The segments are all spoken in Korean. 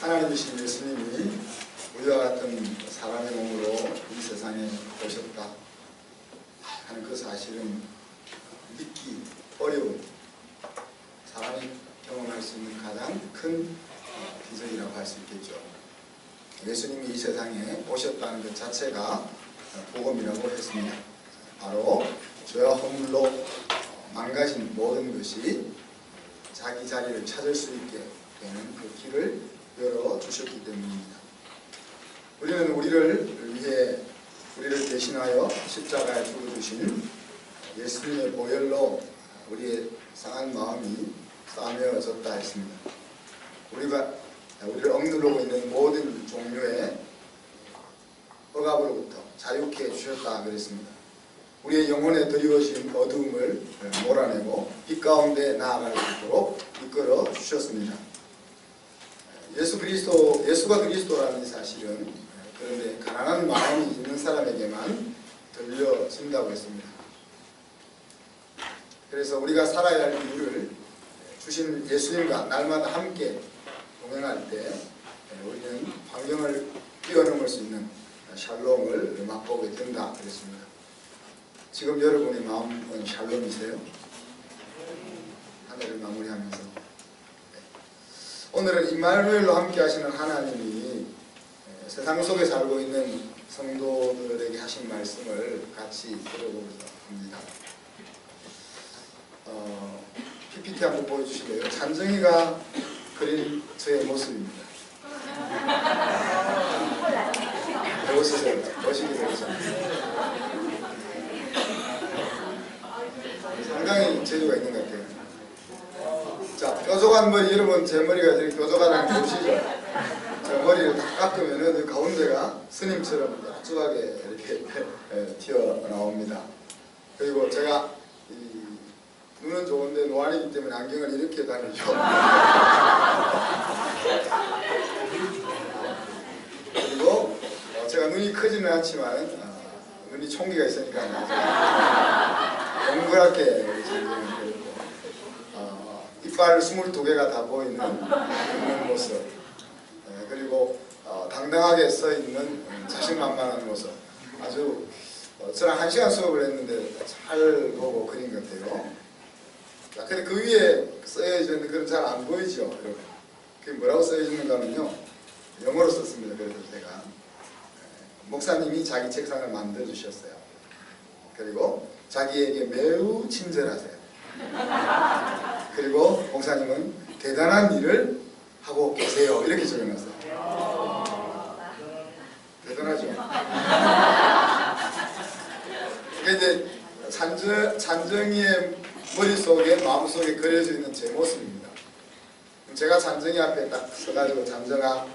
하나님이신 예수님이 우리와 같은 사람의 몸으로 이 세상에 오셨다 하는 그 사실은 믿기 어려운, 사람이 경험할 수 있는 가장 큰 기적이라고 할 수 있겠죠. 예수님이 이 세상에 오셨다는 것 자체가 복음이라고 했습니다. 바로 죄와 허물로 망가진 모든 것이 자기 자리를 찾을 수 있게 되는 그 길을 열어주셨기 때문입니다. 우리는 우리를 위해, 우리를 대신하여 십자가에 죽어주신 예수님의 보혈로 우리의 상한 마음이 싸매어졌다 했습니다. 우리를 억누르고 있는 모든 종류의 억압으로부터 자유케 해주셨다 그랬습니다. 우리의 영혼에 드리워진 어두움을 몰아내고 빛 가운데 나아갈 수 있도록 이끌어 주셨습니다. 예수가 그리스도라는 사실은 그런데 가난한 마음이 있는 사람에게만 들려진다고 했습니다. 그래서 우리가 살아야 할 이유를 주신 예수님과 날마다 함께 동행할 때 우리는 환경을 뛰어넘을 수 있는 샬롬을 맛보게 된다 그랬습니다. 지금 여러분의 마음은 샬롬이세요? 한 해를 마무리하면서 오늘은 임마누엘로 함께 하시는 하나님이 세상 속에 살고 있는 성도들에게 하신 말씀을 같이 들어보고자 합니다. PPT 한번 보여주실래요? 잔정이가 그린 저의 모습입니다. 배우시세요. 멋있게 되셨어요. 상당히 재주가 있는 것 같아요. 자, 뾰족한 머리, 여러분 제 머리가 이렇게 뾰족하다는 거 보시죠? 제 머리를 다 깎으면 가운데가 스님처럼 뾰족하게 이렇게 튀어나옵니다. 그리고 제가 눈은 좋은데 노안이기 때문에 안경을 이렇게 다니죠. 그리고 제가 눈이 크지는 않지만 눈이 총기가 있으니까 동그랗게 생기는 이빨 22개가 다 보이는 그런 모습, 그리고 당당하게 서 있는 자신만만한 모습, 아주 저랑 1시간 수업을 했는데 잘 보고 그린 것 같아요. 근데 그 위에 써져 있는 글은 잘 안 보이죠, 여러분. 그게 뭐라고 써져 있는가면요, 영어로 썼습니다. 그래서 제가 목사님이 자기 책상을 만들어 주셨어요. 그리고 자기에게 매우 친절하세요. 그리고 목사님은 대단한 일을 하고 계세요. 이렇게 적어놨어요. 대단하죠. 이제 잔정이의 머릿속에, 마음속에 그려져 있는 제 모습입니다. 제가 잔정이 앞에 딱 서가지고 잔정아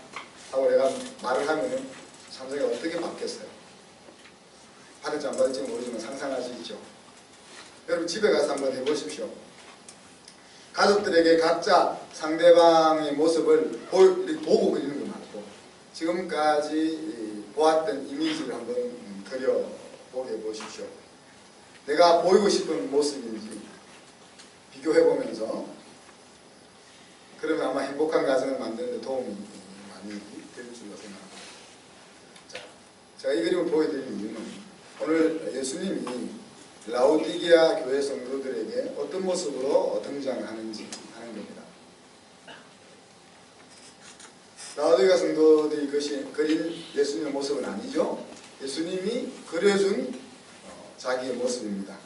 하고 내가 말을 하면 잔정이가 어떻게 바뀌었어요? 받을지 안 받을지 모르지만 상상할 수 있죠. 여러분 집에 가서 한번 해보십시오. 가족들에게 각자 상대방의 모습을 보고 그리는 거 말고 지금까지 보았던 이미지를 한번 그려보게 해보십시오. 내가 보이고 싶은 모습인지 비교해보면서, 그러면 아마 행복한 가정을 만드는 데 도움이 많이 될 줄로 생각합니다. 자, 제가 이 그림을 보여드릴 이유는 오늘 예수님이 라오디게아 교회 성도들에게 어떤 모습으로 등장하는지 하는 겁니다. 라오디게아 성도들이 그린 예수님의 모습은 아니죠. 예수님이 그려준 자기의 모습입니다.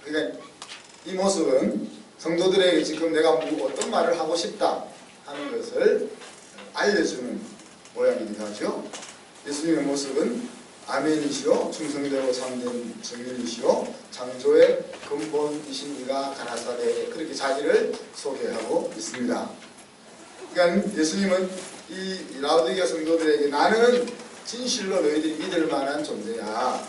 그러니까 이 모습은 성도들에게 지금 내가 어떤 말을 하고 싶다 하는 것을 알려주는 모양이기도 하죠. 예수님의 모습은 아멘이시오, 충성되고 참된 정인이시오, 창조의 근본이신 이가 가라사대, 그렇게 자기를 소개하고 있습니다. 그러니까 예수님은 이 라오디게아 성도들에게 나는 진실로 너희들이 믿을 만한 존재야.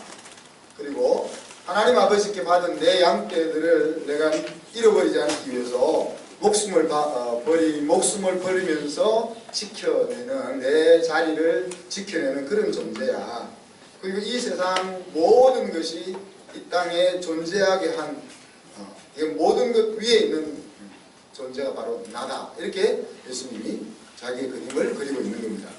그리고 하나님 아버지께 받은 내 양떼들을 내가 잃어버리지 않기 위해서 목숨을 버리면서 지켜내는, 내 자리를 지켜내는 그런 존재야. 그리고 이 세상 모든 것이 이 땅에 존재하게 한 모든 것 위에 있는 존재가 바로 나다. 이렇게 예수님이 자기의 그림을 그리고 있는 겁니다.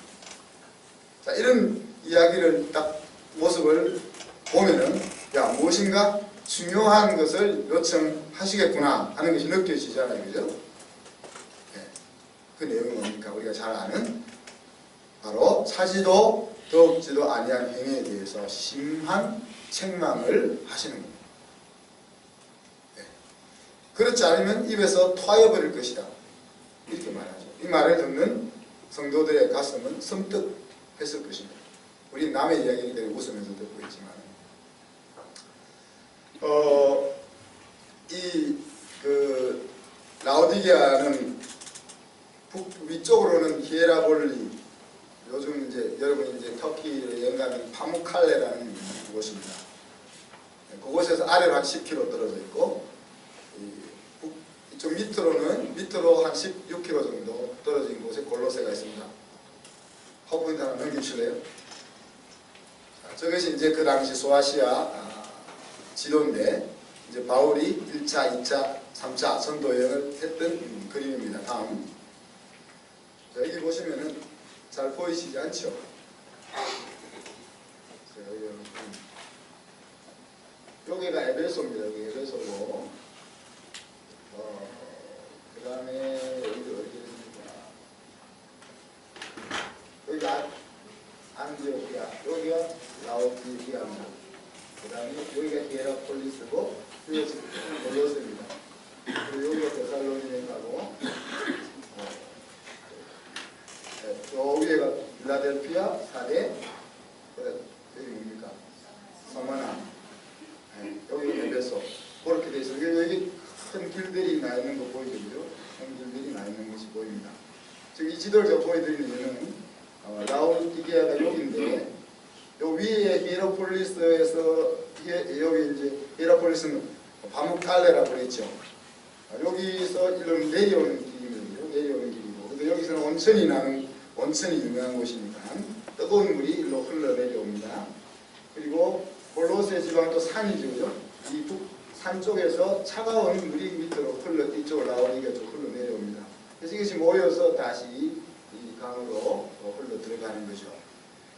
자, 이런 이야기를 딱 모습을 보면은 야, 무엇인가 중요한 것을 요청하시겠구나 하는 것이 느껴지잖아요. 그죠? 네. 그 내용이 뭡니까? 우리가 잘 아는 바로 사지도 더욱지도 아니한 행위에 대해서 심한 책망을 하시는 겁니다. 네. 그렇지 않으면 입에서 토하여버릴 것이다. 이렇게 말하죠. 이 말을 듣는 성도들의 가슴은 섬뜩했을 것입니다. 우리 남의 이야기니까 웃으면서 듣고 있지만 라오디게아는 위쪽으로는 히에라볼리, 요즘 이제 여러분이 이제 터키를 여행 가면 파무칼레라는 곳입니다. 그곳에서 아래로 한 10km 떨어져 있고, 이쪽 밑으로 한 16km 정도 떨어진 곳에 골로새가 있습니다. 퍼포인트 하나 넘기실래요? 저것이 이제 그 당시 소아시아 지도인데, 이제 바울이 1차, 2차, 3차 전도 여행을 했던 그림입니다. 다음. 자, 여기 보시면은 잘 보이시지 않죠? 여기가 에베소입니다. 여기 에베소고, 그 다음에 여기가 어디입니까? 여기가 안디오키아, 여기가 라오디게아입니다. 그 다음에 여기가 히에라폴리스고, 여기가 골로새입니다. 그리고 여기가 데살로니가고, 저 위에가 필라델피아, 사대, 여기 뭡니까? 서마나, 여기가 에베소. 그렇게 되어 있어요. 여기 큰 길들이 나 있는 거 보이죠? 큰 길들이 나 있는 것이 보입니다. 지금 이 지도를 제가 보여드리는 이유는 라오디게아가 여기인데, 요 위에 히에라폴리스에서 여기 이제 히에라폴리스는 바무칼레라고 그랬죠. 여기서 일로 내려오는 길이거든요. 내려오는 길이고, 근데 여기서는 원천이 유명한 곳이니까 뜨거운 물이 일로 흘러내려옵니다. 그리고 골로새 지방은 또 산이죠, 그죠? 이 산 쪽에서 차가운 물이 밑으로 이쪽으로 라오디게아 쪽 흘러내려옵니다. 그래서 이것이 모여서 다시 이 강으로 흘러 들어가는 거죠.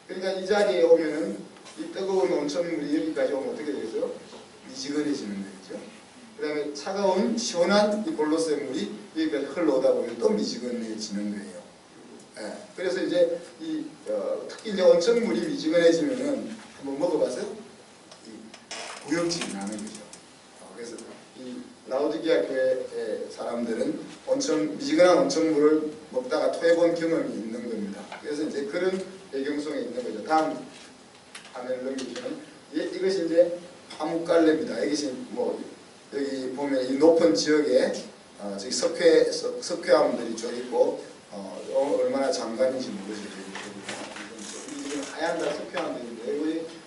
그러니까 이 자리에 오면은 이 뜨거운 온천물이 여기까지 오면 어떻게 되겠어요? 미지근해지는 거죠. 그 다음에 차가운 시원한 이 골로새 물이 여기까지 흘러오다 보면 또 미지근해지는 거예요. 예. 그래서 이제 특히 이제 온천물이 미지근해지면은 한번 먹어봤어요? 이 구역질이 나는 거죠. 그래서 이 라오디게아 교회 사람들은 미지근한 온천물을 먹다가 토해본 경험이 있는 겁니다. 그래서 이제 그런 배경 속에 있는 거죠. 다음 화면을 넘기시면 이것이 이제 파묵갈레입니다. 이것이 뭐 여기 보면 이 높은 지역에 저기 석회암들이 쭉 있고 얼마나 장관인지 모르시죠. 이건 하얀 다 석회암들인데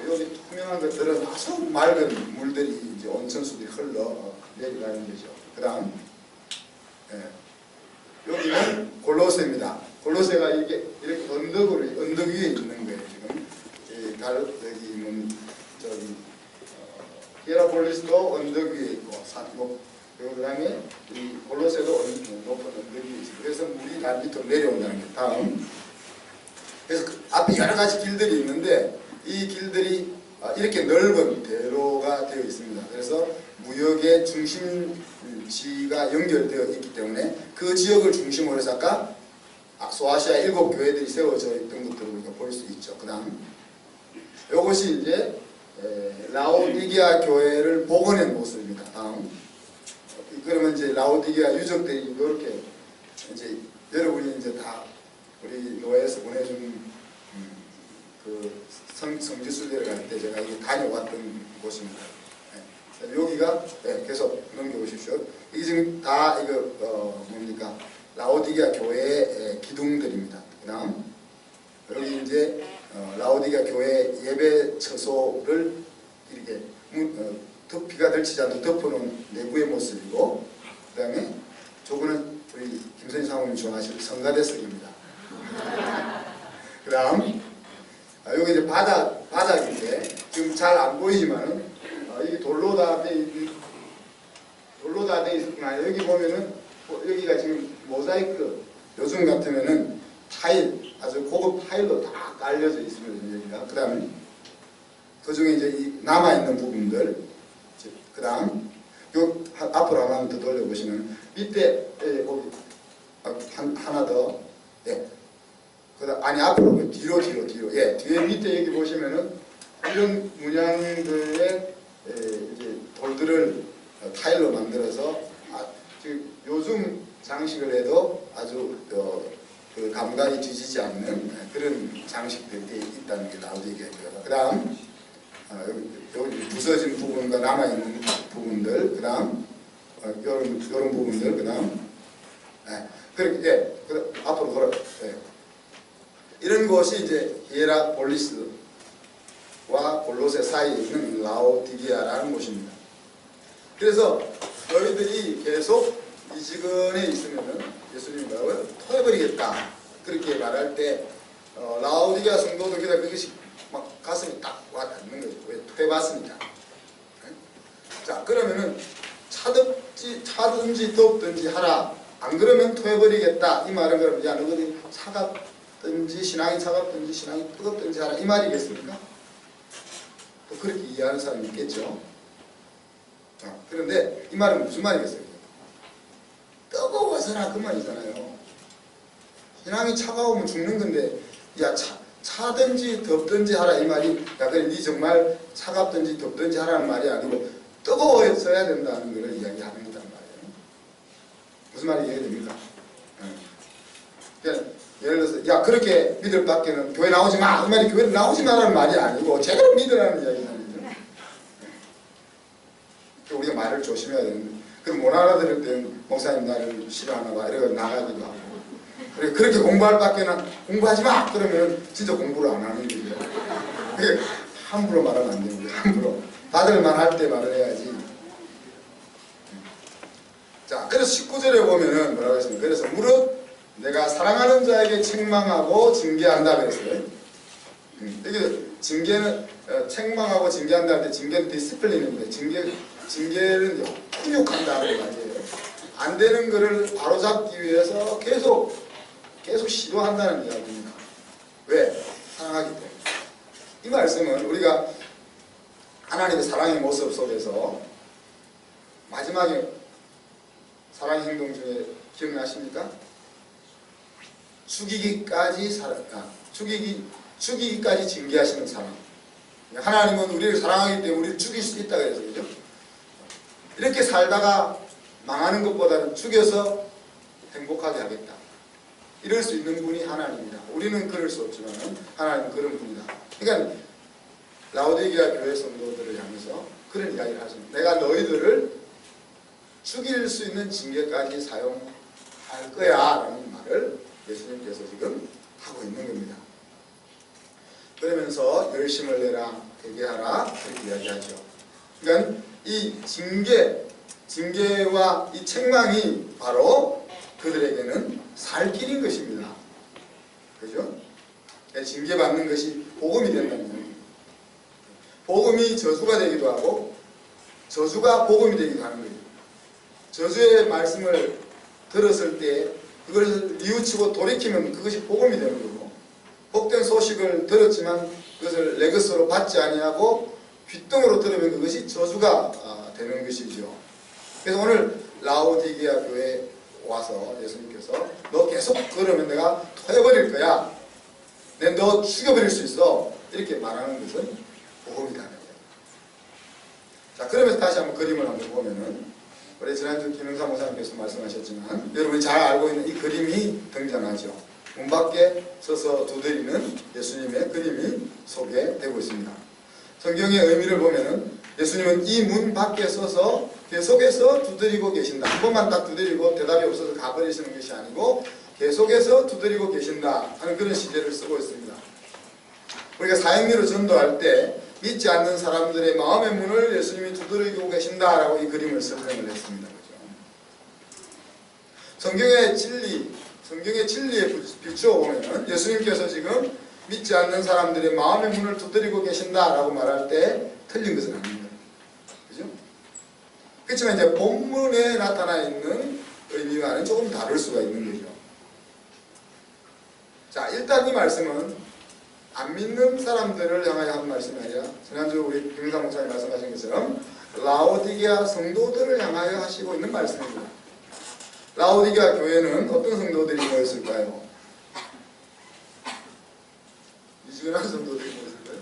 여기 투명한 것들은 아주 맑은 물들이 이제 온천수들이 흘러 내려가는 거죠. 그 다음 여기는 골로새입니다. 골로새가 이렇게 언덕 위에 있는 거예요. 지금 히에라폴리스도 언덕 위에 있고, 그 다음에 이 골로새도 높은 언덕 위에 있어요. 그래서 물이 날 밑으로 내려온다는 게. 다음. 그래서 앞에 여러 가지 길들이 있는데 이 길들이 이렇게 넓은 대로가 되어 있습니다. 그래서 무역의 중심지가 연결되어 있기 때문에 그 지역을 중심으로 해서 아까 소아시아 7교회들이 세워져 있던 것들을 우리가 볼 수 있죠. 그 다음 이것이 이제 라오디게아 교회를 복원한 모습입니다. 다음. 그러면 이제 라오디게아 유적들이 이렇게 이제 여러분이 이제 다 우리 교회에서 보내준 그 성지순례를 갈 때 제가 이게 다녀왔던 곳입니다. 여기가 계속 넘겨보십시오. 이게 지금 다 이거 뭡니까? 라오디게아 교회의 기둥들입니다. 그 다음 여기 이제 라오디게아 교회 예배 처소를 이렇게 비가 들치지 않도록 덮어놓은 내부의 모습이고, 그 다음에 저거는 우리 김선희 사모님이 좋아하실 성가대석입니다. 그 다음 여기 이제 바닥인데 지금 잘 안 보이지만은 이게 돌로 다 돼 있구나. 여기 보면은 여기가 지금 모자이크 요즘 같으면은 타일, 아주 고급 타일로 다 깔려져 있으면 여기가. 그 다음에 그 중에 이제 이 남아있는 부분들, 그 다음 요 앞으로 한번 더 돌려보시면 밑에 거기 하나 더, 예. 그다음 아니 앞으로 뒤로 예, 뒤에 밑에 여기 보시면은 이런 문양들의 이제 돌들을 타일로 만들어서 요즘 장식을 해도 아주 그 감각이 뒤지지 않는 그런 장식들이 있다는 게 라우디게고요. 그 다음 여기 부서진 부분과 남아있는 부분들, 그 다음 이런 부분들, 그 다음 그렇게, 예, 앞으로 걸어. 예. 이런 것이 이제 히에라폴리스와 골로새 사이에 있는 라오디게아라는 곳입니다. 그래서 너희들이 계속 이 직원에 있으면은 예수님이 뭐라고요? 토해버리겠다. 그렇게 말할 때 라오디게아 성도들보다 그것이 막 가슴이 딱 와닿는 거죠. 왜? 토해봤으니까. 자, 그러면은 차든지 덥든지 하라. 안 그러면 토해버리겠다. 이 말은 그럼 야 너희들이 차갑든지 신앙이 차갑든지 신앙이 뜨겁든지 하라. 이 말이겠습니까? 또 그렇게 이해하는 사람이 있겠죠. 그런데 이 말은 무슨 말이겠어요? 뜨거워서라 그 말이잖아요. 신앙이 차가우면 죽는 건데 야 차든지 덥든지 하라 이 말이 야 그래 니 정말 차갑든지 덥든지 하라는 말이 아니고 뜨거워서야 된다는 걸 이야기하는 거란 말이에요. 무슨 말이 이해됩니까? 그러니까 예를 들어서 야 그렇게 믿을 밖에는 교회 나오지 마! 이 말이 교회 나오지 마라는 말이 아니고 제대로 믿으라는 이야기는 우리가 말을 조심해야 되는데 그럼 못 알아들을 때는 목사님 나를 싫어하나 봐 이러고 나가기도 하고 그렇게 공부할 밖에는 공부하지 마! 그러면 진짜 공부를 안 하는 거죠. 그게 함부로 말하면 안 되는 거예요. 함부로 받을 만할 때 말을 해야지. 자, 그래서 19절에 보면은 뭐라고 했습니까? 그래서 무릇 내가 사랑하는 자에게 책망하고 징계한다 그랬어요. 이게 징계는 책망하고 징계한다 할 때 징계는 디스플린인데 징계는 훈육한다는 말이에요. 안 되는 것을 바로잡기 위해서 계속 시도한다는 이야기입니다. 왜? 사랑하기 때문에. 이 말씀은 우리가 하나님의 사랑의 모습 속에서 마지막에 사랑의 행동 중에 기억나십니까? 죽이기까지 징계하시는 사랑. 하나님은 우리를 사랑하기 때문에 우리를 죽일 수 있다 그래서 그죠? 이렇게 살다가 망하는 것보다는 죽여서 행복하게 하겠다. 이럴 수 있는 분이 하나님이다. 우리는 그럴 수 없지만 하나님은 그런 분이다. 그러니까 라오디게아 교회 성도들을 향해서 그런 이야기를 하십니다. 내가 너희들을 죽일 수 있는 징계까지 사용할 거야 라는 말을 예수님께서 지금 하고 있는 겁니다. 그러면서 열심을 내라, 회개하라 그렇게 이야기하죠. 그러니까 이 징계와 이 책망이 바로 그들에게는 살 길인 것입니다. 그죠? 징계받는 것이 복음이 된다는 거예요. 복음이 저주가 되기도 하고 저주가 복음이 되기도 하는 거예요. 저주의 말씀을 들었을 때 그걸 뉘우치고 돌이키면 그것이 복음이 되는 거고 복된 소식을 들었지만 그것을 내 것으로 받지 아니하고 귓등으로 들으면 그것이 저주가 되는 것이죠. 그래서 오늘 라오디게아 교회에 와서 예수님께서 너 계속 그러면 내가 토해버릴 거야. 내가 너 죽여버릴 수 있어. 이렇게 말하는 것은 복음이다. 자, 그러면서 다시 한번 그림을 한번 보면은 우리 지난주 김영삼 목사님께서 말씀하셨지만 여러분이 잘 알고 있는 이 그림이 등장하죠. 문 밖에 서서 두드리는 예수님의 그림이 소개되고 있습니다. 성경의 의미를 보면은 예수님은 이 문 밖에 서서 계속해서 두드리고 계신다. 한 번만 딱 두드리고 대답이 없어서 가버리시는 것이 아니고 계속해서 두드리고 계신다 하는 그런 시제를 쓰고 있습니다. 우리가 사형리로 전도할 때 믿지 않는 사람들의 마음의 문을 예수님이 두드리고 계신다라고 이 그림을 설명을 했습니다. 성경의 진리에 비추어 보면 예수님께서 지금 믿지 않는 사람들의 마음의 문을 두드리고 계신다라고 말할 때 틀린 것은 아닙니다. 그죠? 그렇지만 이제 본문에 나타나 있는 의미와는 조금 다를 수가 있는 거죠. 자, 일단 이 말씀은 안 믿는 사람들을 향하여 한 말씀이 아니라 지난주 우리 김인상 목사님 말씀하신 것처럼 라오디게아 성도들을 향하여 하시고 있는 말씀입니다. 라오디게아 교회는 어떤 성도들이 모였을까요? 미지근한 성도들이 모였을까요?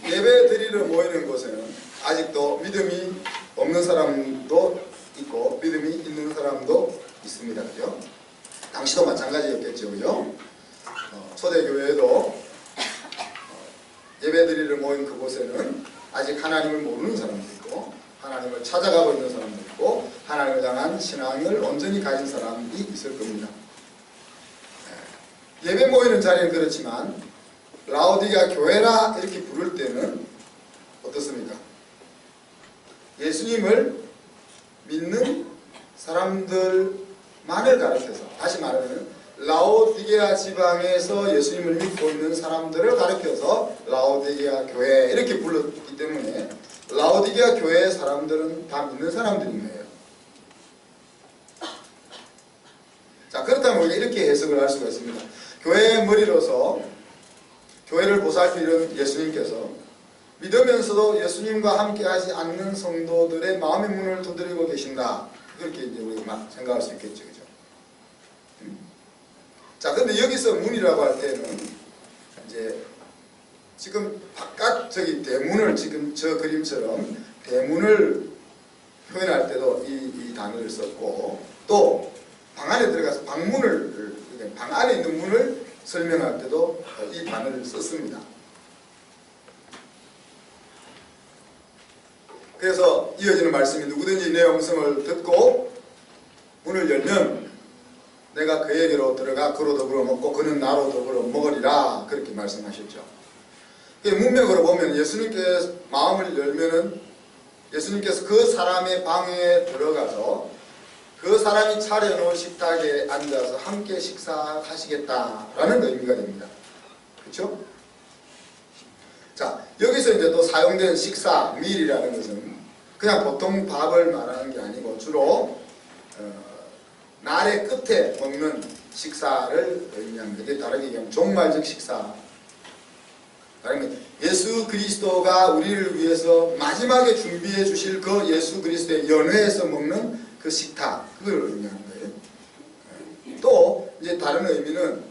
예배 드리러 모이는 곳에는 아직도 믿음이 없는 사람도 있고 믿음이 있는 사람도 있습니다. 그죠? 당시도 마찬가지였겠죠. 그죠? 초대교회에도 예배드리러 모인 그곳에는 아직 하나님을 모르는 사람도 있고 하나님을 찾아가고 있는 사람도 있고 하나님을 향한 신앙을 온전히 가진 사람이 있을 겁니다. 예배 모이는 자리는 그렇지만 라오디게아 교회라 이렇게 부를 때는 어떻습니까? 예수님을 믿는 사람들만을 가르쳐서, 다시 말하면 라오디게아 지방에서 예수님을 믿고 있는 사람들을 가르쳐서 라오디게아 교회 이렇게 불렀기 때문에 라오디게아 교회의 사람들은 다 믿는 사람들인 거예요. 자, 그렇다면 우리가 이렇게 해석을 할 수가 있습니다. 교회의 머리로서 교회를 보살피는 예수님께서 믿으면서도 예수님과 함께 하지 않는 성도들의 마음의 문을 두드리고 계신다. 그렇게 이제 우리가 생각할 수 있겠죠. 그죠? 자, 근데 여기서 문이라고 할 때는 이제 지금 바깥 저기 대문을 지금 저 그림처럼 대문을 표현할 때도 이 단어를 썼고 또 방 안에 들어가서 방문을 방 안에 있는 문을 설명할 때도 이 단어를 썼습니다. 그래서 이어지는 말씀이 누구든지 내 음성을 듣고 문을 열면 내가 그에게로 들어가 그로 더불어 먹고 그는 나로 더불어 먹으리라 그렇게 말씀하셨죠. 문맥으로 보면 예수님께서 마음을 열면은 예수님께서 그 사람의 방에 들어가서 그 사람이 차려놓은 식탁에 앉아서 함께 식사하시겠다라는 의미가 됩니다. 그렇죠? 자, 여기서 이제 또 사용된 식사, 밀이라는 것은 그냥 보통 밥을 말하는 게 아니고 주로 날의 끝에 먹는 식사를 의미합니다. 이게 다르게 얘기하면 종말적 식사. 다르게 예수 그리스도가 우리를 위해서 마지막에 준비해 주실 그 예수 그리스도의 연회에서 먹는 그 식탁, 그걸 의미하는 거예요. 또 이제 다른 의미는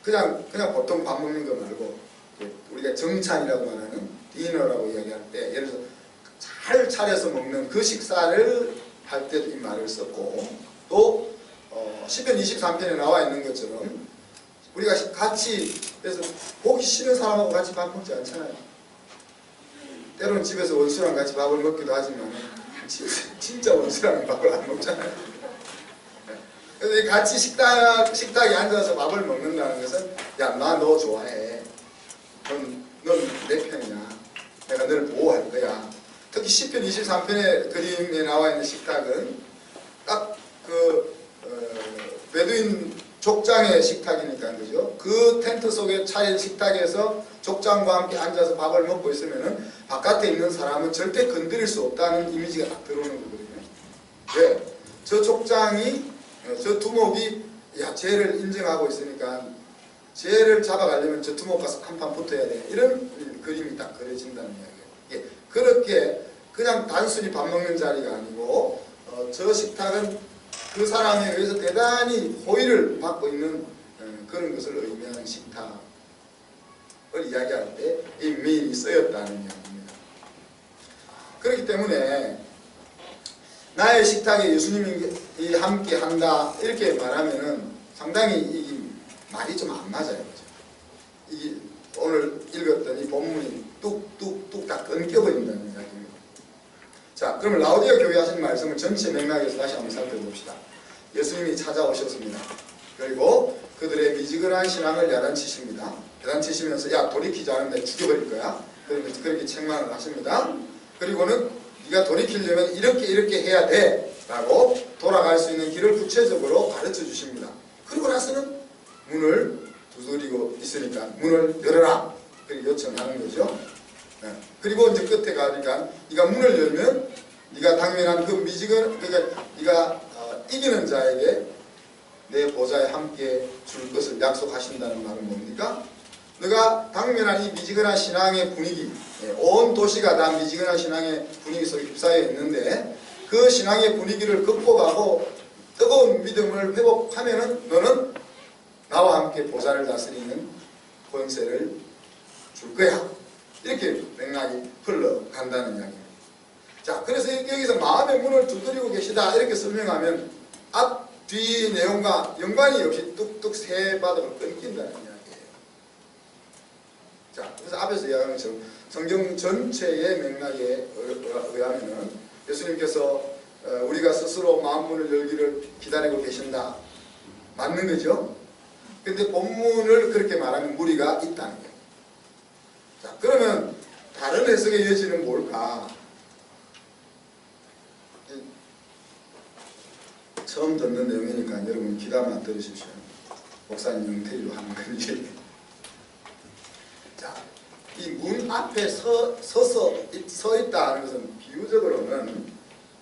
그냥 보통 밥 먹는 거 말고 우리가 정찬이라고 말하는 디너라고 이야기할 때 예를 들어서 잘 차려서 먹는 그 식사를 할 때도 이 말을 썼고 또 시편 23편에 나와 있는 것처럼 우리가 같이 그래서 보기 싫은 사람하고 같이 밥 먹지 않잖아요. 때로는 집에서 원수랑 같이 밥을 먹기도 하지만 진짜 원수랑 밥을 안 먹잖아요. 그래서 같이 식탁에 앉아서 밥을 먹는다는 것은 야, 나 너 좋아해. 넌 내 편이야. 내가 너를 보호할 거야. 특히 시편 23편의 그림에 나와 있는 식탁은 딱 그 베두인 족장의 식탁이니까 그죠? 그 텐트 속에 차린 식탁에서 족장과 함께 앉아서 밥을 먹고 있으면은 바깥에 있는 사람은 절대 건드릴 수 없다는 이미지가 딱 들어오는 거거든요. 왜? 저 족장이 저 두목이 야 쟤를 인정하고 있으니까 쟤를 잡아가려면 저 두목 가서 한판 붙어야 돼. 이런 그림이 딱 그려진다는 이야기예요. 예, 그렇게 그냥 단순히 밥 먹는 자리가 아니고 저 식탁은 그 사람에 의해서 대단히 호의를 받고 있는 그런 것을 의미하는 식탁을 이야기할 때 이 미인이 쓰였다는 이야기입니다. 그렇기 때문에 나의 식탁에 예수님이 함께 한다 이렇게 말하면은 상당히 이 말이 좀 안 맞아요. 그죠? 이게 오늘 읽었던 이 본문이 뚝뚝뚝 다 끊겨버린다는 이야기입니다. 자, 그러면 라오디게아 교회 하신 말씀을 전체 맥락에서 다시 한번 살펴봅시다. 예수님이 찾아오셨습니다. 그리고 그들의 미지근한 신앙을 야단치십니다. 야단치시면서 야 돌이키지 않으면 내가 죽여버릴 거야. 그렇게 책망을 하십니다. 그리고는 네가 돌이키려면 이렇게 해야 돼 라고 돌아갈 수 있는 길을 구체적으로 가르쳐 주십니다. 그리고 나서는 문을 두드리고 있으니까 문을 열어라 그렇게 요청하는 거죠. 네. 그리고 이제 끝에 가니까 네가 문을 열면 네가 당면한 그 미지근 그러니까 네가 이기는 자에게 내 보좌에 함께 줄 것을 약속하신다는 말은 뭡니까? 너가 당면한 이 미지근한 신앙의 분위기, 온 도시가 다 미지근한 신앙의 분위기 속에 휩싸여 있는데 그 신앙의 분위기를 극복하고 뜨거운 믿음을 회복하면은 너는 나와 함께 보좌를 다스리는 권세를 줄 거야. 이렇게 맥락이 흘러간다는 이야기입니다. 자, 그래서 여기서 마음의 문을 두드리고 계시다 이렇게 설명하면 앞, 뒤 내용과 연관이 없이 뚝뚝 세 바닥을 끊긴다는 이야기예요. 자, 그래서 앞에서 이야기한 것처럼 성경 전체의 맥락에 의하면은 예수님께서 우리가 스스로 마음문을 열기를 기다리고 계신다. 맞는 거죠? 근데 본문을 그렇게 말하면 무리가 있다는 거예요. 자, 그러면 다른 해석의 여지는 뭘까? 처음 듣는 내용이니까 여러분 귀담아 들으십시오. 목사님 영태이로 하는 건지. 자, 이 문 앞에 서 있다 하는 것은 비유적으로는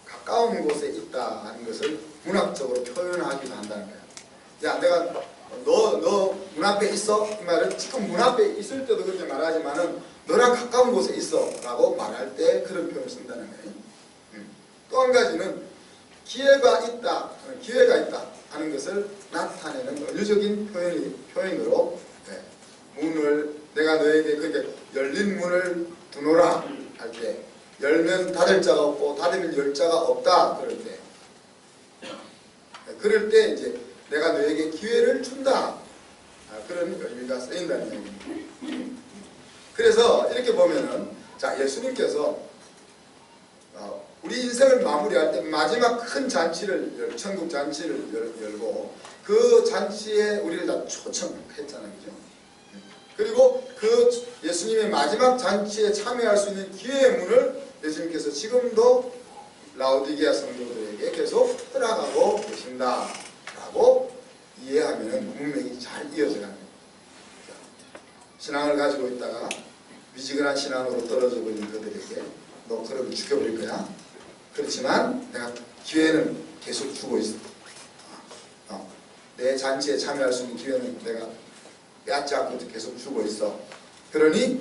가까운 곳에 있다 하는 것을 문학적으로 표현하기도 한다는 거예요. 야, 내가 너 문 앞에 있어? 이 말은 지금 문 앞에 있을 때도 그렇게 말하지만은 너랑 가까운 곳에 있어 라고 말할 때 그런 표현을 쓴다는 거예요. 또 한 가지는 기회가 있다 하는 것을 나타내는 은유적인 표현으로 문을 내가 너에게 그러니까 열린 문을 두노라 할 때 열면 닫을 자가 없고 닫으면 열 자가 없다 그럴 때 이제 내가 너에게 기회를 준다 그런 의미가 쓰인다는 얘기입니다. 그래서 이렇게 보면은 자 예수님께서 우리 인생을 마무리할 때 마지막 큰 잔치를 천국 잔치를 열고 그 잔치에 우리를 다 초청했잖아요. 그죠? 그리고 그 예수님의 마지막 잔치에 참여할 수 있는 기회의 문을 예수님께서 지금도 라오디게아 성도들에게 계속 허락하고 계신다라고 이해하면 문맥이 잘 이어져가는 거예요. 신앙을 가지고 있다가 미지근한 신앙으로 떨어져 버린 그들에게 너 그러면 죽여버릴 거야. 그렇지만 내가 기회는 계속 주고 있어. 내 잔치에 참여할 수 있는 기회는 내가 빼앗지 않고 계속 주고 있어. 그러니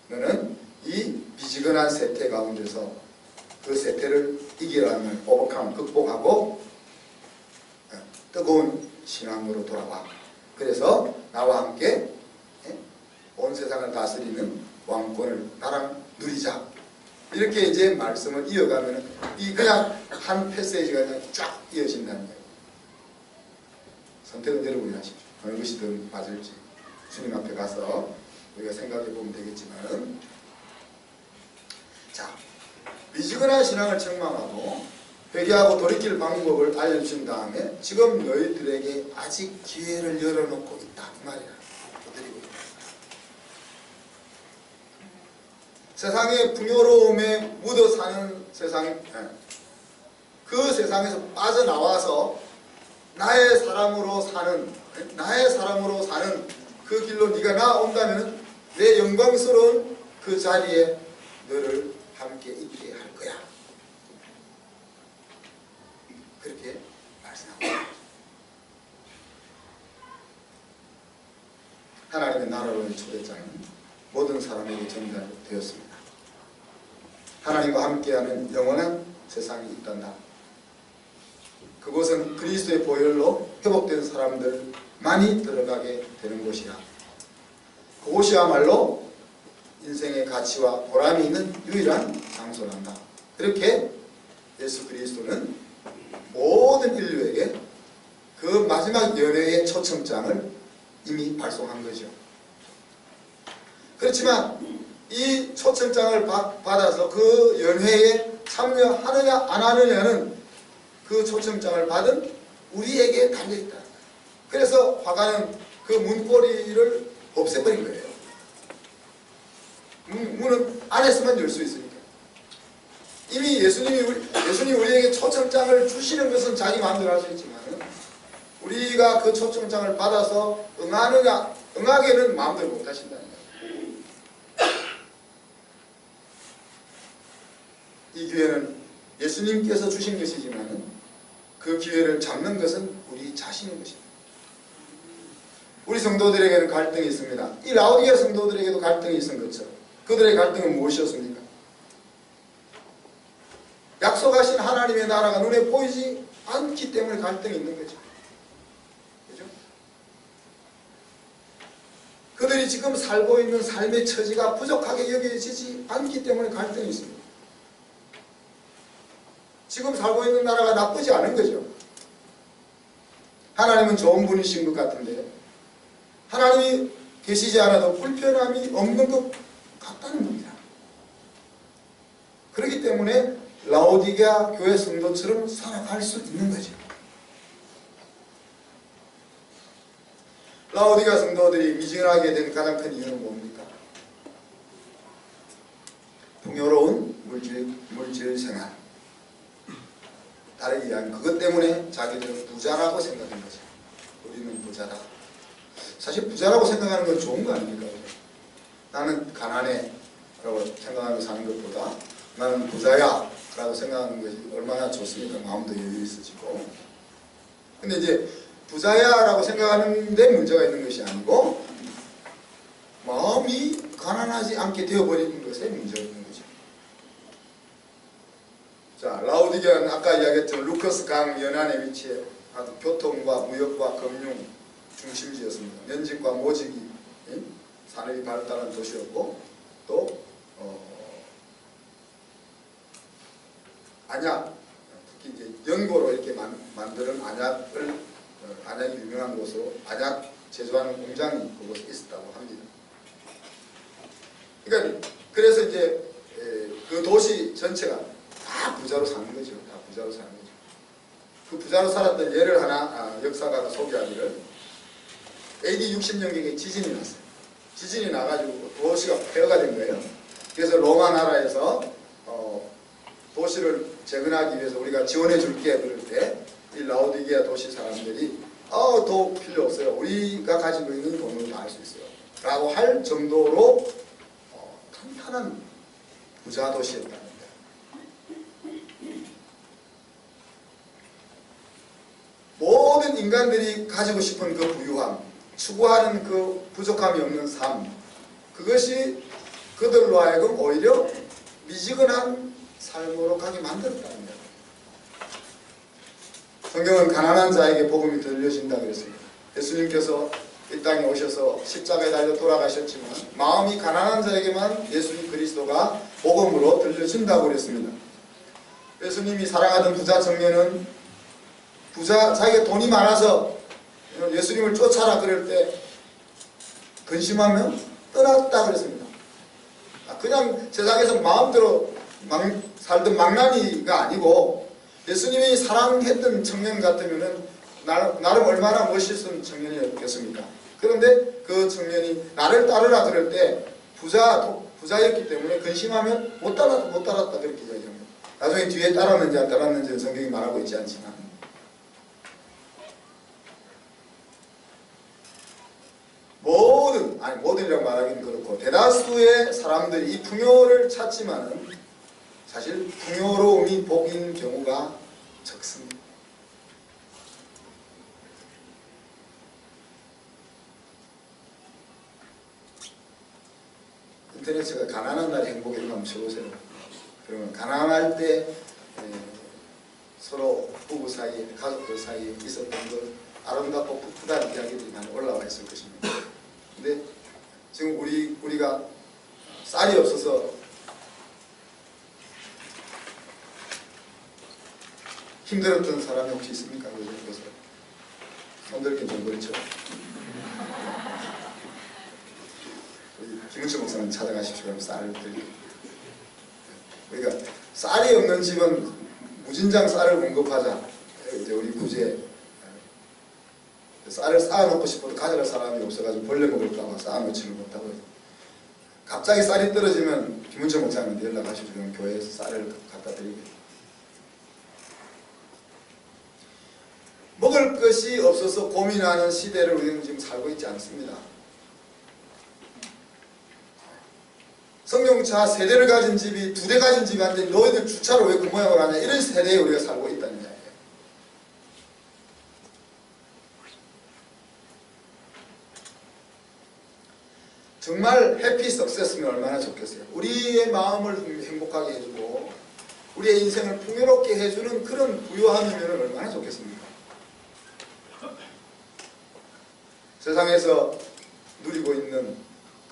너는 이 미지근한 세태 가운데서 그 세태를 이기려면 오버컴, 극복하고 뜨거운 신앙으로 돌아와. 그래서 나와 함께 온 세상을 다스리는 왕권을 나랑 누리자. 이렇게 이제 말씀을 이어가면 이 그냥 한 패세지가 그냥 쫙 이어진다는 거예요. 선택은 여러분이 하십시오. 어느 것이 더 맞을지 주님 앞에 가서 우리가 생각해 보면 되겠지만, 자 미지근한 신앙을 책망하고 회개하고 돌이킬 방법을 알려주신 다음에 지금 너희들에게 아직 기회를 열어놓고 있다 이 말이야. 세상의 풍요로움에 묻어 사는 세상, 그 세상에서 빠져나와서 나의 사람으로 사는 그 길로 네가 나아온다면 내 영광스러운 그 자리에 너를 함께 있게 할 거야. 그렇게 말씀합니다. 하나님의 나라로의 초대장은 모든 사람에게 전달되었습니다. 하나님과 함께하는 영원한 세상이 있단다. 그곳은 그리스도의 보혈로 회복된 사람들만이 들어가게 되는 곳이야. 그곳이야말로 인생의 가치와 보람이 있는 유일한 장소란다. 그렇게 예수 그리스도는 모든 인류에게 그 마지막 연회의 초청장을 이미 발송한 거죠. 그렇지만 이 초청장을 받아서 그 연회에 참여하느냐 안 하느냐는 그 초청장을 받은 우리에게 달려있다. 그래서 화가는 그 문고리를 없애버린 거예요. 문은 안에서만 열 수 있으니까. 이미 예수님이 우리에게 초청장을 주시는 것은 자기 마음대로 할 수 있지만 우리가 그 초청장을 받아서 응하게는 마음대로 못 하신다는 거예요. 이 기회는 예수님께서 주신 것이지만 그 기회를 잡는 것은 우리 자신인 것입니다. 우리 성도들에게는 갈등이 있습니다. 이 라오디게아 성도들에게도 갈등이 있은 것처럼 그들의 갈등은 무엇이었습니까? 약속하신 하나님의 나라가 눈에 보이지 않기 때문에 갈등이 있는 거죠. 그죠? 그들이 지금 살고 있는 삶의 처지가 부족하게 여겨지지 않기 때문에 갈등이 있습니다. 지금 살고 있는 나라가 나쁘지 않은 거죠. 하나님은 좋은 분이신 것 같은데 하나님이 계시지 않아도 불편함이 없는 것 같다는 겁니다. 그렇기 때문에 라오디게아 교회 성도처럼 살아갈 수 있는 거죠. 라오디게아 성도들이 미진하게 된 가장 큰 이유는 뭡니까? 풍요로운 물질 생활. 다르게 이야기하면 그것 때문에 자기들은 부자라고 생각한 거죠. 우리는 부자다. 사실 부자라고 생각하는 건 좋은 거 아닙니까? 나는 가난해 라고 생각하며 사는 것보다 나는 부자야 라고 생각하는 것이 얼마나 좋습니까? 마음도 여유 있어지고. 근데 이제 부자야 라고 생각하는 데 문제가 있는 것이 아니고 마음이 가난하지 않게 되어버리는 것에 문제가 있는 거죠. 자, 라오디게아는 아까 이야기했던 루커스 강 연안에 위치해 아주 교통과 무역과 금융 중심지였습니다. 면직과 모직이 산업이 발달한 도시였고 또 안약, 특히 이제 연고로 이렇게 만드는 안약이 유명한 곳으로 안약 제조하는 공장이 그곳에 있었다고 합니다. 그러니까 그래서 이제 그 도시 전체가 다 부자로 사는 거죠. 다 부자로 사는 거죠. 그 부자로 살았던 예를 하나 역사가가 소개하기를 AD 60년경에 지진이 났어요. 지진이 나가지고 도시가 폐허가 된 거예요. 그래서 로마 나라에서 도시를 재건하기 위해서 우리가 지원해 줄게 그럴 때 이 라오디게아 도시 사람들이 더 필요 없어요. 우리가 가지고 있는 돈으로 다 할 수 있어요. 라고 할 정도로 탄탄한 부자 도시였다는 거예요. 모든 인간들이 가지고 싶은 그 부유함, 추구하는 그 부족함이 없는 삶, 그것이 그들로 하여금 오히려 미지근한 삶으로 가게 만들었다는 거예요. 성경은 가난한 자에게 복음이 들려진다 그랬습니다. 예수님께서 이 땅에 오셔서 십자가에 달려 돌아가셨지만 마음이 가난한 자에게만 예수님 그리스도가 복음으로 들려진다고 그랬습니다. 예수님이 사랑하던 부자 청년은 자기가 돈이 많아서 예수님을 쫓아라 그럴 때 근심하면 떠났다 그랬습니다. 그냥 세상에서 마음대로 살던 망나니가 아니고 예수님이 사랑했던 청년 같으면은 나름 얼마나 멋있는 청년이었겠습니까? 그런데 그 청년이 나를 따르라 그럴 때 부자였기 때문에 근심하면 못 따랐다 그렇게 이야기합니다. 나중에 뒤에 따랐는지 안 따랐는지는 성경이 말하고 있지 않지만 모든이라고 말하기는 그렇고 대다수의 사람들이 이 풍요를 찾지만은 사실 풍요로움이 복인 경우가 적습니다. 인터넷에 가난한 날의 행복이라고 한번 쳐보세요. 그러면 가난할 때 서로 부부 사이에 가족들 사이에 있었던 그 아름답고 풋풋한 이야기들이 많이 올라와 있을 것입니다. 근데 지금 우리가 쌀이 없어서 힘들었던 사람이 혹시 있습니까? 요즘 손들기 좀 그렇죠. 김은철 목사님 찾아가십시오. 그럼 쌀을 드리고. 그러니까 쌀이 없는 집은 무진장 쌀을 공급하자. 이제 우리 구제에 쌀을 쌓아놓고 싶어도 가져갈 사람이 없어가지고 벌레 먹을까봐 쌓아놓지를 못하고 갑자기 쌀이 떨어지면 김은철 목사님한테 연락하십시오. 그럼 교회에서 쌀을 갖다 드리고. 먹을 것이 없어서 고민하는 시대를 우리는 지금 살고 있지 않습니다. 성경차 3대를 가진 집이 2대 가진 집이 한데 너희들 주차를 왜 그 모양으로 하냐 이런 세대에 우리가 살고 있다는 이야기예요. 정말 해피 석세스면 얼마나 좋겠어요. 우리의 마음을 행복하게 해주고 우리의 인생을 풍요롭게 해주는 그런 부유함이면 얼마나 좋겠습니까? 세상에서 누리고 있는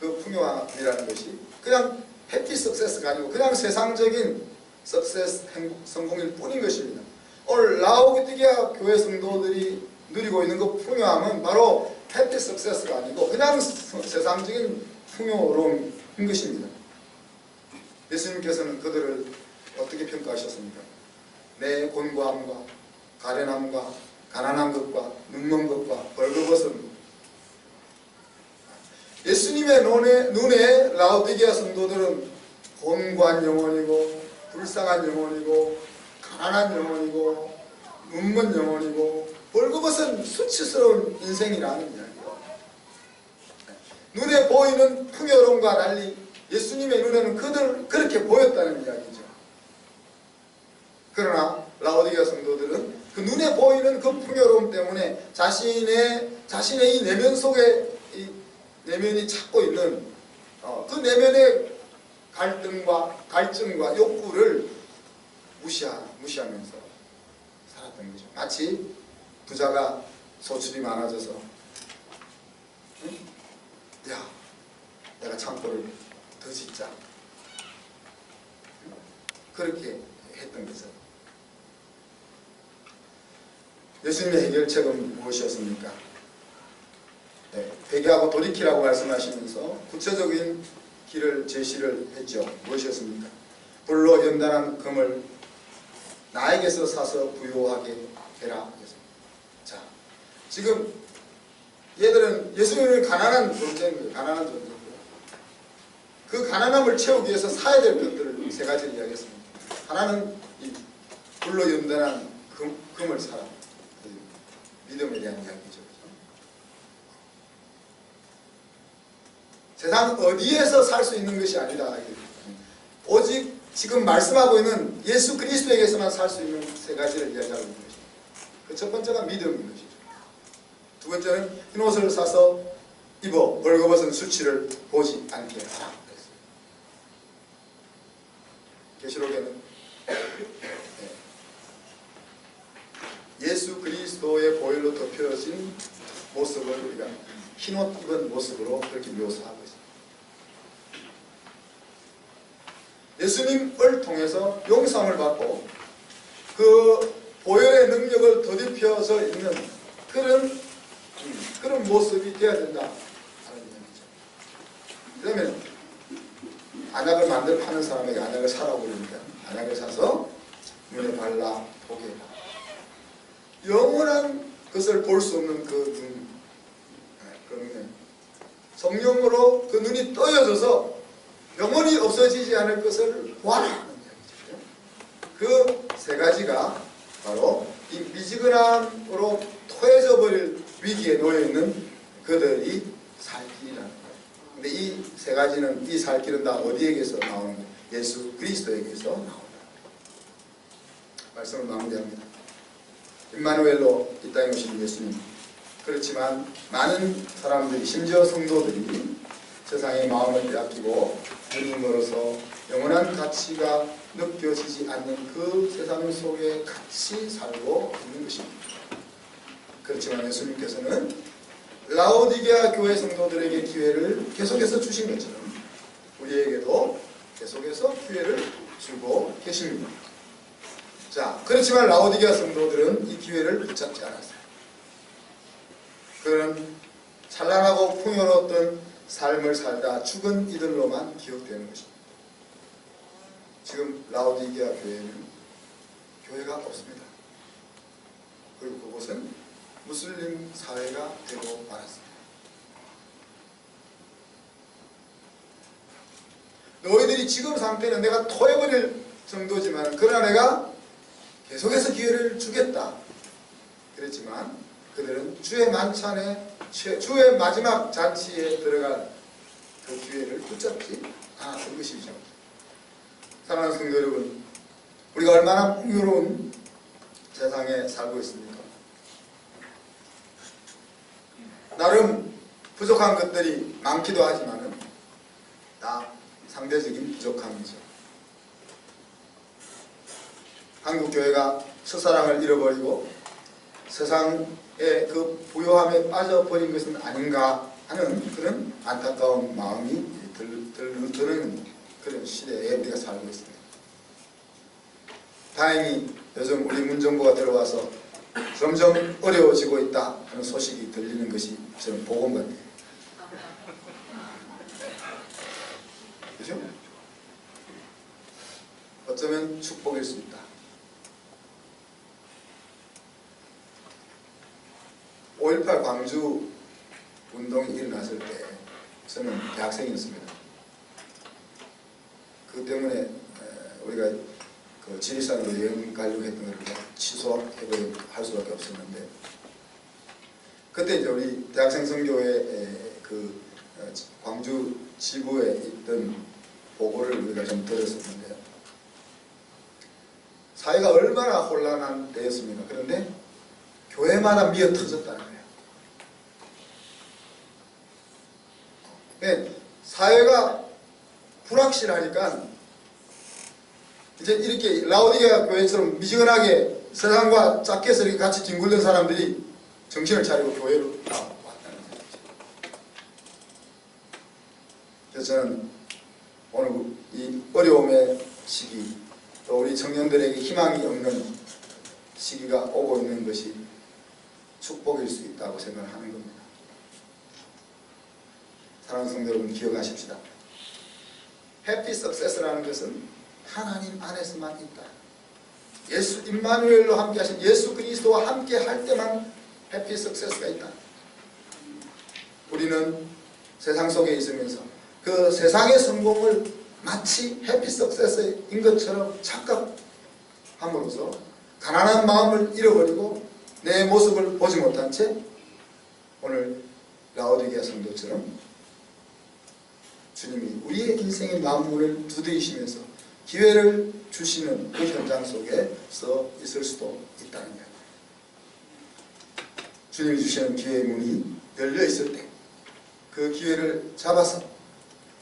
그 풍요함이라는 것이 그냥 해피 석세스가 아니고 그냥 세상적인 석세스, 성공일 뿐인 것입니다. 오늘 라오디게아 교회 성도들이 누리고 있는 그 풍요함은 바로 해피 석세스가 아니고 그냥 세상적인 풍요로움인 것입니다. 예수님께서는 그들을 어떻게 평가하셨습니까? 내 곤고함과 가련함과 가난한 것과 눈먼 것과 벌거벗은 예수님의 눈에 라오디게아 성도들은 곤고한 영혼이고 불쌍한 영혼이고 가난한 영혼이고 눈먼 영혼이고 벌거벗은 수치스러운 인생이라는 이야기예요. 눈에 보이는 풍요로움과 달리 예수님의 눈에는 그들 그렇게 보였다는 이야기죠. 그러나 라오디게아 성도들은 그 눈에 보이는 그 풍요로움 때문에 자신의 이 내면 속에 이 내면이 찾고 있는 그 내면의 갈증과 욕구를 무시하면서 살았던 거죠. 마치 부자가 소출이 많아져서 야, 내가 창고를 더 짓자. 그렇게 했던 거죠. 예수님의 해결책은 무엇이었습니까? 네, 회개하고 돌이키라고 말씀하시면서 구체적인 길을 제시를 했죠. 무엇이었습니까? 불로 연단한 금을 나에게서 사서 부요하게 해라. 자, 지금 얘들은 예수님은 가난한 존재인 거예요. 그 가난함을 채우기 위해서 사야 될 것들을 세 가지를 이야기했습니다. 하나는 이 불로 연단한 금을 사라. 믿음에 대한 이야기죠. 세상 어디에서 살 수 있는 것이 아니라 오직 지금 말씀하고 있는 예수 그리스도에게서만 살 수 있는 세 가지를 이야기하고 있는 것입니다. 그 첫 번째가 믿음인 것이죠. 두 번째는 흰 옷을 사서 입어 벌거벗은 수치를 보지 않게 하라. 계시록에는 예수 그리스도의 보혈로 덮여진 모습을 우리가 흰옷 입은 모습으로 그렇게 묘사하고 있습니다. 예수님을 통해서 용서함을 받고 그 보혈의 능력을 더딥혀서 있는 그런 모습이 되어야 된다 하는 얘기죠. 그러면 안약을 만들 파는 사람에게 안약을 사라고 그러니까 안약을 사서 눈에 발라 보게 해라. 영원한 것을 볼 수 없는 그 눈, 그러면 성령으로 그 눈이 떠여져서 영원히 없어지지 않을 것을 보아라 하는 이야기죠. 그 세 가지가 바로 이 미지근함으로 토해져 버릴 위기에 놓여있는 그들이 살 길이라는 거예요. 근데 이 세 가지는, 이 살 길은 다 어디에게서 나오는 거예요? 예수 그리스도에게서 나온다. 말씀을 마무리합니다. 임마누엘로 이 땅에 오신 예수님. 그렇지만 많은 사람들이, 심지어 성도들이 세상의 마음을 빼앗기고 눈이 멀어서 영원한 가치가 느껴지지 않는 그 세상 속에 같이 살고 있는 것입니다. 그렇지만 예수님께서는 라오디게아 교회 성도들에게 기회를 계속해서 주신 것처럼 우리에게도 계속해서 기회를 주고 계십니다. 자, 그렇지만 라오디게아 성도들은 이 기회를 붙잡지 않았어요. 그는 찬란하고 풍요로웠던 삶을 살다 죽은 이들로만 기억되는 것입니다. 지금 라오디게아 교회는 교회가 없습니다. 그리고 그곳은 무슬림 사회가 되고 말았습니다. 너희들이 지금 상태는 내가 토해버릴 정도지만 그러나 내가 계속해서 기회를 주겠다 그랬지만 그들은 주의 만찬에 주의 마지막 잔치에 들어갈 그 기회를 붙잡지 않았던 것이죠. 사랑하는 성도 여러분, 우리가 얼마나 풍요로운 세상에 살고 있습니까? 나름 부족한 것들이 많기도 하지만은 상대적인 부족함이죠. 한국 교회가 첫사랑을 잃어버리고 세상의 그 부요함에 빠져버린 것은 아닌가 하는 그런 안타까운 마음이 드는 그런 시대에 우리가 살고 있습니다. 다행히 요즘 우리 문정부가 들어와서 점점 어려워지고 있다 하는 소식이 들리는 것이 저는 복음 같아요. 그죠? 어쩌면 축복일 수 있다. 5.18 광주 운동이 일어났을 때 저는 대학생이었습니다. 그 때문에 우리가 그 지리산으로 여행 가려고 했던 걸 취소할 수밖에 없었는데, 그때 이제 우리 대학생 선교회 그 광주 지부에 있던 보고를 우리가 좀 들었었는데요. 사회가 얼마나 혼란한 때였습니까? 그런데 교회마다 미어 터졌다는 거예요. 사회가 불확실하니까 이제 이렇게 라오디게아 교회처럼 미지근하게 세상과 짝해서 이렇게 같이 뒹굴던 사람들이 정신을 차리고 교회로 왔다는 거죠. 그래서 저는 오늘 이 어려움의 시기, 또 우리 청년들에게 희망이 없는 시기가 오고 있는 것이 축복일 수 있다고 생각하는 겁니다. 사랑하는 성도 여러분, 기억하십시다. 해피 석세스라는 것은 하나님 안에서만 있다. 예수 임마누엘로 함께 하신 예수 그리스도와 함께 할 때만 해피 석세스가 있다. 우리는 세상 속에 있으면서 그 세상의 성공을 마치 해피 석세스인 것처럼 착각함으로써 가난한 마음을 잃어버리고 내 모습을 보지 못한 채 오늘 라오디게아 성도처럼 주님이 우리의 인생의 만물을 두드리시면서 기회를 주시는 그 현장 속에서 있을 수도 있다는 거예요. 주님이 주시는 기회의 문이 열려 있을 때 그 기회를 잡아서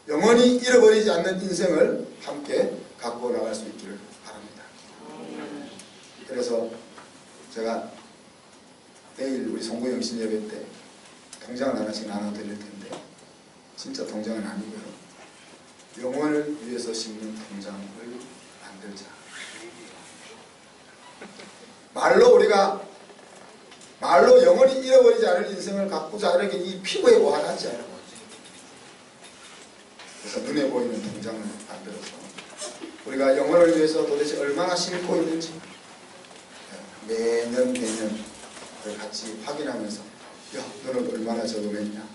영원히 잃어버리지 않는 인생을 함께 갖고 나갈 수 있기를 바랍니다. 그래서 제가 내일 우리 송구영 신예배 때 동장을 하나씩 나눠드릴 텐데, 진짜 동장은 아니고요, 영혼을 위해서 심는 동장을 만들자. 말로 영원히 잃어버리지 않을 인생을 가꾸자, 이렇게 이 피부에 와닿지 않아요. 그래서 눈에 보이는 동장을 만들어서 우리가 영혼을 위해서 도대체 얼마나 심고 있는지 매년 같이 확인하면서, 야, 너는 얼마나 적응했냐,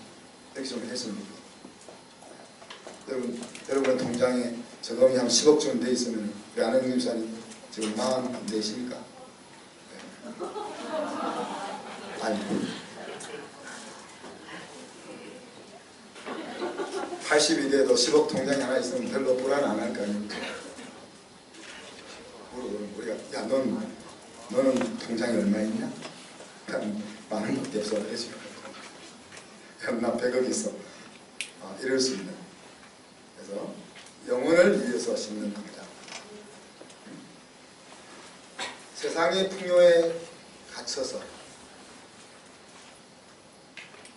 이렇게 좀 했으면 좋겠어요. 여러분 통장에 저금이 한 10억쯤 돼 있으면 우리 안흥 집사님 지금 44이십니까? 네. 아니, 80이 돼도 10억 통장이 하나 있으면 별로 불안 안 할 거 아닙니까? 우리가, 야, 너는 통장에 얼마 있냐? 한 많은 것도 없어. 나 100억 있어. 이럴 수 있는. 그래서 영혼을 위해서 심는 동장. 세상의 풍요에 갇혀서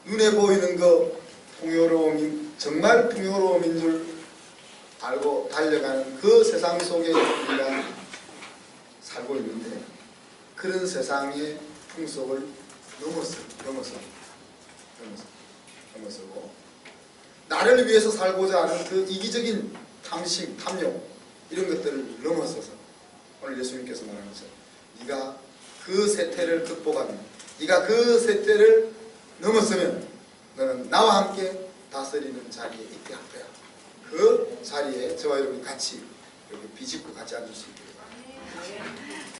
눈에 보이는 그 풍요로움이 정말 풍요로움인 줄 알고 달려가는 그 세상 속에 우리가 살고 있는데, 그런 세상의 풍속을 넘어서고 나를 위해서 살고자 하는 그 이기적인 탐심, 탐욕, 이런 것들을 넘어서서 오늘 예수님께서 말하는 것처럼 네가 그 세태를 극복하면, 네가 그 세태를 넘어서면 너는 나와 함께 다스리는 자리에 있게 할 거야. 그 자리에 저와 여러분이 같이 이렇게 비집고 같이 앉을 수 있게 바랍니다.